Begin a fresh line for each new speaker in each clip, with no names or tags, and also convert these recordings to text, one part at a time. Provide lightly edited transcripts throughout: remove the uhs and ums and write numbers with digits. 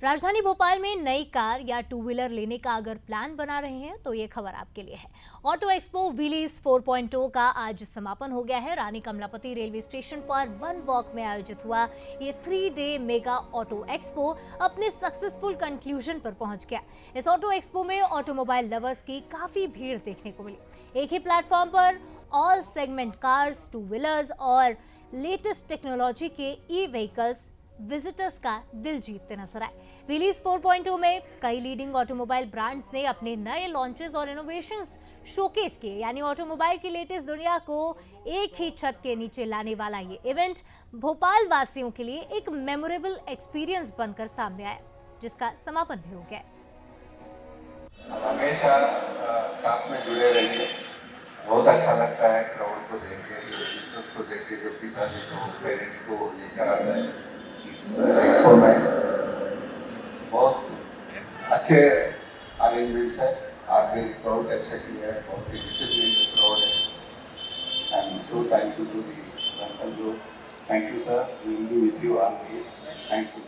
राजधानी भोपाल में नई कार या टू व्हीलर लेने का अगर प्लान बना रहे हैं तो ये खबर आपके लिए है। ऑटो एक्सपो व्हीलीज 4.0 का आज समापन हो गया है। रानी कमलापति रेलवे स्टेशन पर वन वॉक में आयोजित हुआ ये 3 डे मेगा ऑटो एक्सपो अपने सक्सेसफुल कंक्लूजन पर पहुंच गया। इस ऑटो एक्सपो में ऑटोमोबाइल लवर्स की काफी भीड़ देखने को मिली। एक ही प्लेटफॉर्म पर all segment cars, two wheelers और लेटेस्ट टेक्नोलॉजी के ई व्हीकल्स विजिटर्स का दिल जीतते नजर आए। व्हीलीज 4.0 में कई लीडिंग ऑटोमोबाइल ब्रांड्स ने अपने नए लॉन्चेस और इनोवेशंस शोकेस किए। यानी ऑटोमोबाइल की लेटेस्ट दुनिया को एक ही छत के नीचे लाने वाला ये इवेंट भोपाल वासियों के लिए एक मेमोरेबल एक्सपीरियंस बनकर सामने आया, जिसका समापन भी हो गया।
हमेशा साथ में जुड़े रहिए। बहुत अच्छा लगता है क्राउड को देख के, बिजनेस को देख के, जो पिताजी को, पेरेंट्स को लेकर आता है इस एक्सपो में। बहुत अच्छे अरेंजमेंट्स है, आपने क्राउड अच्छा किया है, बहुत ही डिसिप्लिन क्राउड है। And so thank you to the Bansal group. Thank you sir, we will be with you on this. Thank you.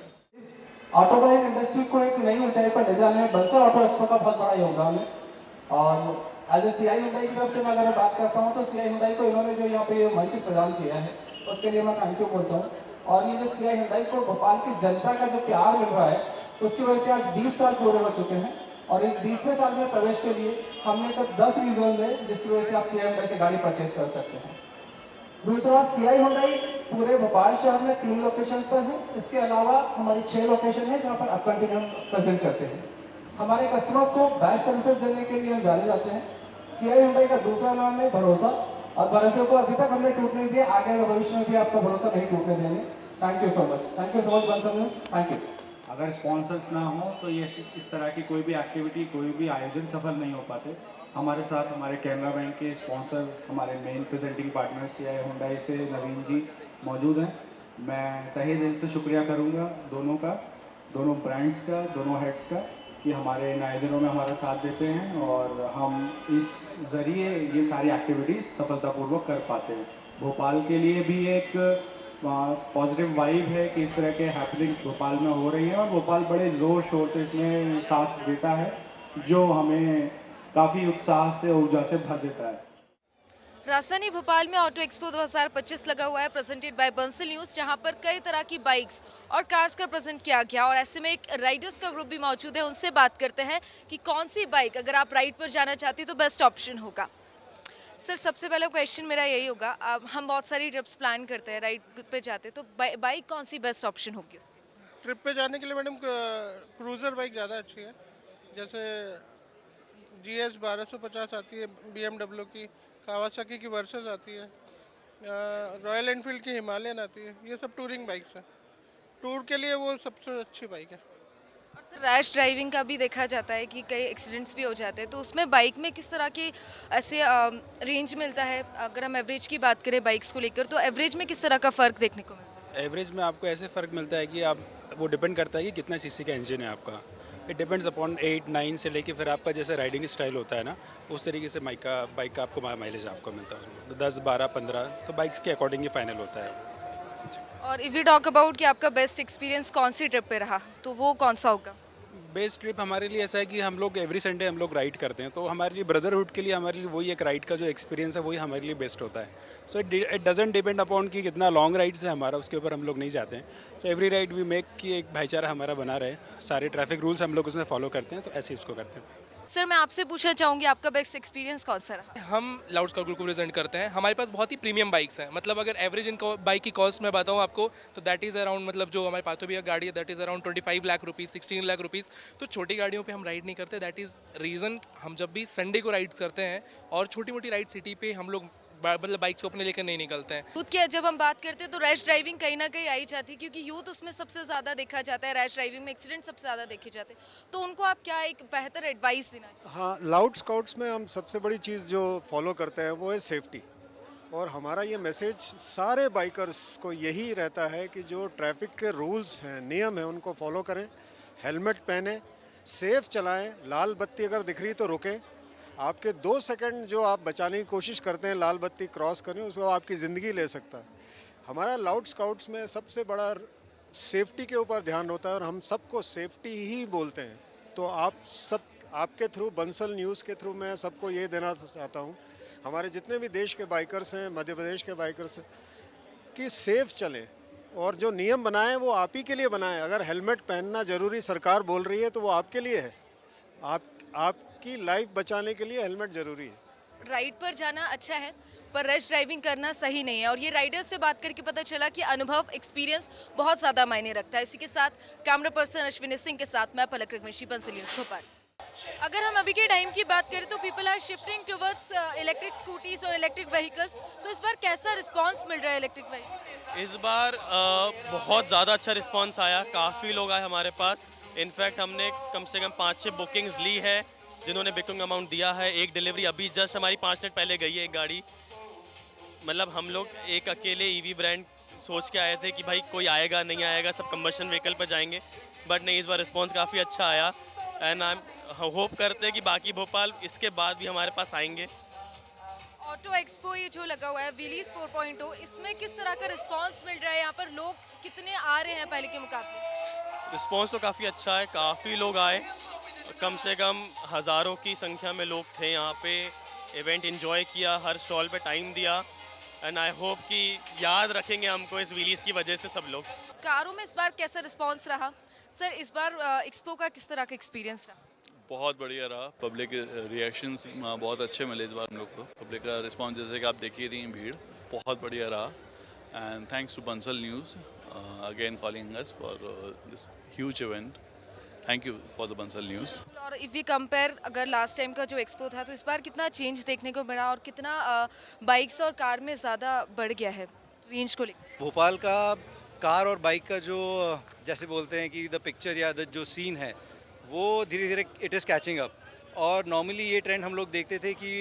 Automobile industry को एक नई ऊंचाई पर ले जाने में बंसल ऑटो एक्सपो का बहुत बड़ा योगदान है। और एज ए सीआई हुंडई की तरफ से मैं अगर बात करता हूँ तो सीआई हुंडई को इन्होंने जो यहाँ पे मंच प्रदान किया है उसके लिए मैं थैंक यू बोलता हूँ। और ये जो सीआई हुंडई को भोपाल की जनता का जो प्यार मिल रहा है उसकी वजह से आज 20 साल पूरे हो चुके हैं। और इस 20वें साल में प्रवेश के लिए हमने तब 10 रीजन है जिसकी वजह से आप सीआई हुंडई से गाड़ी परचेज कर सकते हैं। दूसरा, सीआई हुंडई पूरे भोपाल शहर में 3 लोकेशन पर है। इसके अलावा हमारी 6 लोकेशन है जहाँ पर अप कंटिन्यू प्रेजेंट करते हैं। हमारे कस्टमर्स को बेस्ट सर्विसेज देने के लिए हम जाने जाते हैं। सीआई हुंडई का दूसरा नाम है भरोसा, और भरोसे को अभी तक हमने टूटने नहीं दिया, आगे भविष्य में भी आपका भरोसा नहीं टूटने देंगे। Thank you so much. Thank you so much Bansal news. Thank you.
अगर स्पॉन्सर्स ना हो तो ये इस तरह की कोई भी एक्टिविटी, कोई भी आयोजन सफल नहीं हो पाते। हमारे साथ हमारे कैनरा बैंक के स्पॉन्सर, हमारे main presenting partner CI Hyundai से नवीन जी मौजूद हैं। मैं तहे दिल से शुक्रिया करूंगा दोनों का, दोनों ब्रांड्स का, दोनों हेड्स का, कि हमारे इन आयोजनों में हमारा साथ देते हैं और हम इस ज़रिए ये सारी एक्टिविटीज़ सफलतापूर्वक कर पाते हैं। भोपाल के लिए भी एक पॉजिटिव वाइब है कि इस तरह के हैपनिंग्स भोपाल में हो रही हैं और भोपाल बड़े ज़ोर शोर से इसमें साथ देता है, जो हमें काफ़ी उत्साह से, ऊर्जा से भर देता है।
राजधानी भोपाल में ऑटो एक्सपो 2025 लगा हुआ है, प्रेजेंटेड बाय बंसल न्यूज़, जहां पर कई तरह की बाइक्स और कार्स का प्रेजेंट किया गया। और ऐसे में एक राइडर्स का ग्रुप भी मौजूद है, उनसे बात करते हैं कि कौन सी बाइक अगर आप राइड पर जाना चाहती हैं तो बेस्ट ऑप्शन होगा। सर, सबसे पहला क्वेश्चन मेरा यही होगा, अब हम बहुत सारी ट्रिप्स प्लान करते हैं, राइड पे जाते हैं, तो बाइक कौन सी बेस्ट ऑप्शन होगी?
ट्रिप पे जाने के लिए मैडम क्रूज़र बाइक ज़्यादा अच्छी है। जैसे GS 1250 आती है BMW की, कावासाकी की वर्सेस आती है, रॉयल एनफील्ड की हिमालयन आती है। ये सब टूरिंग बाइक्स हैं, टूर के लिए वो सबसे अच्छी बाइक है।
और सर, रैश ड्राइविंग का भी देखा जाता है कि कई एक्सीडेंट्स भी हो जाते हैं, तो उसमें बाइक में किस तरह की ऐसे रेंज मिलता है? अगर हम एवरेज की बात करें बाइक्स को लेकर, तो एवरेज में किस तरह का फ़र्क देखने को मिलता है?
एवरेज में आपको ऐसे फ़र्क मिलता है कि आप, वो डिपेंड करता है कि कितना सीसी का इंजन है आपका। इट डिपेंड्स अपॉन 8, 9 से लेके फिर आपका जैसे राइडिंग स्टाइल होता है ना, उस तरीके से बाइक का आपको माइलेज आपको मिलता है उसमें 10, 12, 15, तो बाइक्स के अकॉर्डिंग ही फाइनल होता है।
और इफ़ यू टॉक अबाउट कि आपका बेस्ट एक्सपीरियंस कौन सी ट्रिप पे रहा, तो वो कौन सा होगा?
बेस्ट ट्रिप हमारे लिए ऐसा है कि हम लोग एवरी संडे हम लोग राइड करते हैं, तो हमारे लिए ब्रदरहुड के लिए हमारे लिए वही एक राइड का जो एक्सपीरियंस है वही हमारे लिए बेस्ट होता है। So it doesn't depend upon कि कितना लॉन्ग राइड्स है हमारा, उसके ऊपर हम लोग नहीं जाते हैं। So every ride we make कि एक भाईचारा हमारा बना रहे, सारे ट्रैफिक रूल्स हम लोग उसमें फॉलो करते हैं, तो ऐसे ही उसको करते हैं।
सर, मैं आपसे पूछना चाहूँगी आपका बेस्ट एक्सपीरियंस कौन सा रहा?
हम लाउड स्कॉट ग्रुप को प्रेजेंट करते हैं। हमारे पास बहुत ही प्रीमियम बाइक्स हैं। मतलब अगर एवरेज इनको बाइक की कॉस्ट मैं बताऊं आपको, तो दैट इज़ अराउंड, मतलब जो हमारे पाथो भैया गाड़ी है that is around 25 lakh rupees, 16 lakh rupees. तो छोटी गाड़ियों पे हम राइड नहीं करते। दैट इज़ रीज़न, हम जब भी संडे को राइड करते हैं और छोटी मोटी राइड सिटी पे हम लोग मतलब बाइक्स को अपने लेकर नहीं निकलते हैं।
यूथ की जब हम बात करते हैं तो रैश ड्राइविंग कहीं ना कहीं आई जाती है, क्योंकि यूथ उसमें सबसे ज़्यादा देखा जाता है। रैश ड्राइविंग में एक्सीडेंट सबसे ज़्यादा देखे जाते हैं, तो उनको आप क्या एक बेहतर एडवाइस देना चाहिए?
हाँ, लाउड स्काउट्स में हम सबसे बड़ी चीज़ जो फॉलो करते हैं वो है सेफ्टी। और हमारा ये मैसेज सारे बाइकर्स को यही रहता है कि जो ट्रैफिक के रूल्स हैं, नियम हैं, उनको फॉलो करें, हेलमेट पहने, सेफ चलाएं, लाल बत्ती अगर दिख रही तो रुकें। आपके 2 सेकंड जो आप बचाने की कोशिश करते हैं लाल बत्ती क्रॉस करें, उसको आपकी ज़िंदगी ले सकता है। हमारा लाउड स्काउट्स में सबसे बड़ा सेफ्टी के ऊपर ध्यान होता है और हम सबको सेफ्टी ही बोलते हैं। तो आप सब, आपके थ्रू, बंसल न्यूज़ के थ्रू मैं सबको ये देना चाहता हूँ, हमारे जितने भी देश के बाइकर्स हैं, मध्य प्रदेश के बाइकर्स हैं, कि सेफ चलें और जो नियम बनाएं वो आप ही के लिए बनाएं। अगर हेलमेट पहनना ज़रूरी सरकार बोल रही है तो वो आपके लिए है, आपकी लाइफ बचाने के लिए हेलमेट ज़रूरी है।
राइड पर जाना अच्छा है पर रश ड्राइविंग करना सही नहीं है और ये राइडर्स से बात करके पता चला कि अनुभव, एक्सपीरियंस बहुत ज़्यादा मायने रखता है। इसी के साथ कैमरा पर्सन अश्विनी सिंह के साथ मैं पलक रघुवंशी, बंसल न्यूज़ भोपाल। अगर हम अभी के टाइम की बात करें तो people are shifting towards electric scooties और इलेक्ट्रिक व्हीकल्स, तो इस बार कैसा रिस्पांस मिल रहा है इलेक्ट्रिक व्हीकल?
इस बार बहुत ज़्यादा अच्छा रिस्पांस आया, काफ़ी लोग आए हमारे पास। इनफैक्ट हमने कम से कम 5-6 बुकिंग्स ली है जिन्होंने बुकिंग अमाउंट दिया है। एक डिलीवरी अभी जस्ट हमारी 5 मिनट पहले गई है एक गाड़ी। मतलब हम लोग एक अकेले ईवी ब्रांड सोच के आए थे कि भाई कोई आएगा नहीं आएगा, सब कंबशन व्हीकल पर जाएंगे, बट नहीं, इस बार रिस्पांस काफ़ी अच्छा आया एंड आई होप करते हैं कि बाकी भोपाल इसके बाद भी हमारे पास आएंगे।
ऑटो एक्सपो ये जो लगा हुआ है व्हीलीज 4.0, इसमें किस तरह का रिस्पांस मिल रहा है? यहाँ पर लोग कितने आ रहे हैं पहले के मुकाबले?
रिस्पांस तो काफ़ी अच्छा है, काफ़ी लोग आए, कम से कम हज़ारों की संख्या में लोग थे यहाँ पे। इवेंट एंजॉय किया, हर स्टॉल पे टाइम दिया एंड आई होप कि याद रखेंगे हमको इस व्हीलीज की वजह से सब लोग।
कारों में इस बार कैसा रिस्पांस रहा? सर, इस बार एक्सपो का किस तरह का एक्सपीरियंस रहा?
बहुत बढ़िया रहा। पब्लिक रिएक्शंस बहुत अच्छे मिले इस बार हम लोग को। पब्लिक का रिस्पांस जैसे कि आप देख ही रही हैं, भीड़ बहुत बढ़िया रहा and thanks to Bansal news again calling us for this huge event. Thank you for the Bansal news.
और इफ़ वी कंपेयर अगर लास्ट टाइम का जो एक्सपो था तो इस बार कितना चेंज देखने को मिला और कितना बाइक्स और कार में ज़्यादा बढ़ गया है रेंज को लेकर?
भोपाल का कार और बाइक का जो जैसे बोलते हैं कि द पिक्चर या द जो सीन है वो धीरे धीरे इट इज़ कैचिंग अप। और नॉर्मली ये ट्रेंड हम लोग देखते थे कि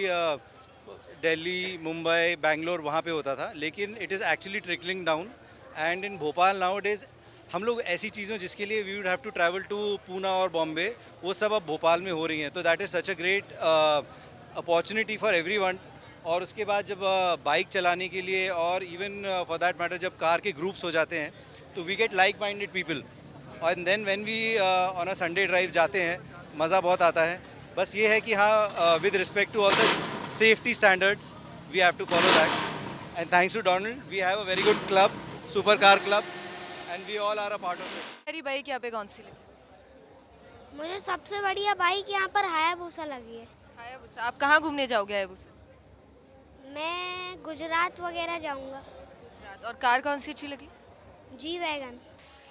दिल्ली, मुंबई, बेंगलोर वहाँ पे होता था, लेकिन it is actually trickling down and in Bhopal nowadays हम लोग ऐसी चीज़ों जिसके लिए we would have to travel to Poona और बॉम्बे, वो सब अब भोपाल में हो रही हैं। तो that is such a great opportunity for everyone. और उसके बाद जब बाइक चलाने के लिए और इवन फॉर दैट मैटर जब कार के ग्रुप्स हो जाते हैं तो we get like minded people and then when we on a Sunday drive जाते हैं मज़ा बहुत आता है। बस ये है कि हाँ, with respect to all the safety standards we have to follow that and thanks to Donald we have a very good club, super car club and we all are a part of it.
मेरी bike यहाँ पे कौन सी लगी?
मुझे सबसे बढ़िया bike यहाँ पर हायाबुसा लगी है।
हायाबुसा। आप कहाँ घूमने जाओगे हायाबुसा?
मैं गुजरात वगैरह जाऊँगा।
गुजरात। और कार कौन सी अच्छी लगी?
G wagon.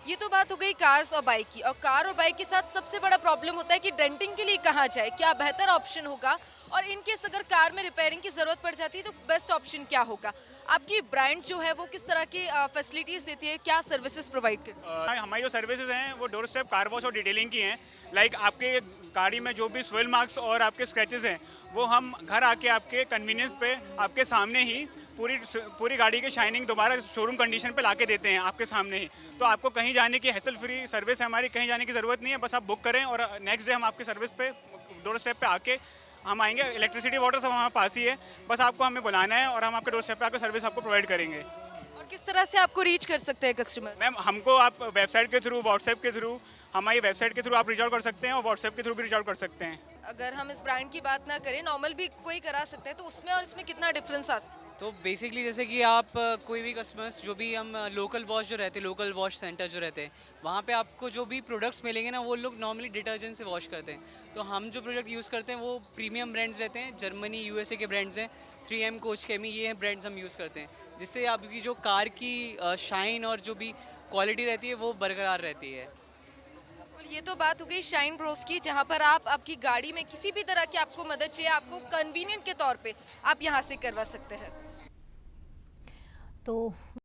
ये तो बात हो गई कार्स और बाइक की, और कार और बाइक के साथ सबसे बड़ा प्रॉब्लम होता है कि डेंटिंग के लिए कहाँ जाए, क्या बेहतर ऑप्शन होगा, और इनकेस अगर कार में रिपेयरिंग की ज़रूरत पड़ जाती है तो बेस्ट ऑप्शन क्या होगा? आपकी ब्रांड जो है वो किस तरह की फैसिलिटीज़ देती है, क्या सर्विसेज प्रोवाइड करती है?
हमारी जो सर्विसेज हैं वो डोर स्टेप कार वॉश और डिटेलिंग की हैं। लाइक आपके गाड़ी में जो भी स्वेल मार्क्स और आपके स्क्रैचेस हैं वो हम घर आके आपके कन्वीनियंस पे आपके सामने ही पूरी गाड़ी की शाइनिंग दोबारा शोरूम कंडीशन पे लाके देते हैं आपके सामने ही। तो आपको कहीं जाने की हैसल फ्री सर्विस है हमारी, कहीं जाने की ज़रूरत नहीं है। बस आप बुक करें और नेक्स्ट डे हम आपके सर्विस पे डोर स्टेप पे आके हम आएंगे। इलेक्ट्रिसिटी वाटर सब हमारे पास ही है, बस आपको हमें बुलाना है और हम आपके डोर स्टेप पे आकर सर्विस आपको प्रोवाइड करेंगे।
और किस तरह से आपको रीच कर सकते हैं कस्टमर?
मैम, हमको आप वेबसाइट के थ्रू, व्हाट्सएप के थ्रू, हमारी वेबसाइट के थ्रू आप रीच आउट कर सकते हैं और व्हाट्सएप के थ्रू भी रीच आउट कर सकते हैं।
अगर हम इस ब्रांड की बात ना करें, नॉर्मल भी कोई करा सकते हैं, तो उसमें और इसमें कितना डिफरेंस आ सकता है?
तो बेसिकली जैसे कि आप कोई भी कस्टमर्स जो भी हम लोकल वॉश जो रहते हैं, लोकल वॉश सेंटर जो रहते हैं, वहाँ पे आपको जो भी प्रोडक्ट्स मिलेंगे ना वो लोग नॉर्मली डिटर्जेंट से वॉश करते हैं। तो हम जो प्रोडक्ट यूज़ करते हैं वो प्रीमियम ब्रांड्स रहते हैं, जर्मनी, यूएसए के ब्रांड्स हैं, 3M, कोच केमी, ये हैं ब्रांड्स हम यूज़ करते हैं, जिससे आपकी जो कार की शाइन और जो भी क्वालिटी रहती है वो बरकरार रहती है।
ये तो बात हो गई शाइन ब्रोस की, जहाँ पर आप आपकी गाड़ी में किसी भी तरह की आपको मदद चाहिए, आपको कन्वीनियंट के तौर पे आप यहाँ से करवा सकते हैं।
तो